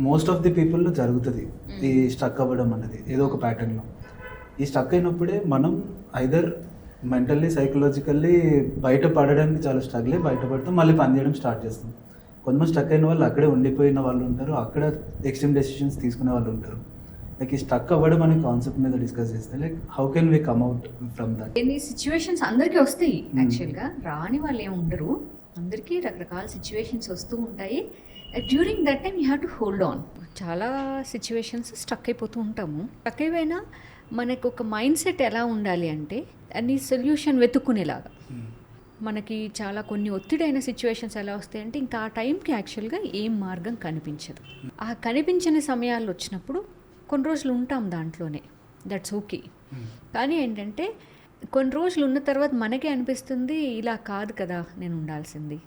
Most of the పీపుల్లో జరుగుతుంది ఈ stuck అవ్వడం అనేది ఏదో ఒక ప్యాటర్న్లో. ఈ స్టక్ అయినప్పుడే మనం ఐదర్ మెంటల్లీ సైకలాజికల్లీ బయటపడడానికి చాలా స్ట్రగుల్ అయ్యి బయటపడతాం, మళ్ళీ పని చేయడం స్టార్ట్ చేస్తాం. కొంతమంది స్టక్ అయిన వాళ్ళు అక్కడే ఉండిపోయిన వాళ్ళు ఉంటారు, అక్కడ ఎక్స్ట్రీమ్ డెసిషన్స్ తీసుకునే వాళ్ళు ఉంటారు. లైక్ ఈ స్టక్ అవ్వడం అనే కాన్సెప్ట్ మీద డిస్కస్ చేస్తే like how can we come out from that. ఎన్ని సిచ్యువేషన్స్ అందరికీ వస్తాయి యాక్చువల్గా, రాని వాళ్ళు ఏమి ఉండరు, అందరికీ రకరకాల సిచ్యువేషన్స్ వస్తూ ఉంటాయి. During that time you have to hold on. చాలా సిచ్యువేషన్స్ స్టక్ అయిపోతూ ఉంటాము. స్టక్ అయిపోయినా మనకు ఒక మైండ్ సెట్ ఎలా ఉండాలి అంటే అన్ని సొల్యూషన్ వెతుక్కునేలాగా. మనకి చాలా కొన్ని ఒత్తిడైన సిచ్యువేషన్స్ ఎలా వస్తాయంటే ఇంకా ఆ టైంకి యాక్చువల్గా ఏం మార్గం కనిపించదు. ఆ కనిపించని సమయాలు వచ్చినప్పుడు కొన్ని రోజులు ఉంటాం దాంట్లోనే, దట్స్ ఓకే. కానీ ఏంటంటే కొన్ని రోజులు ఉన్న తర్వాత మనకే అనిపిస్తుంది ఇలా కాదు కదా నేను ఉండాల్సింది,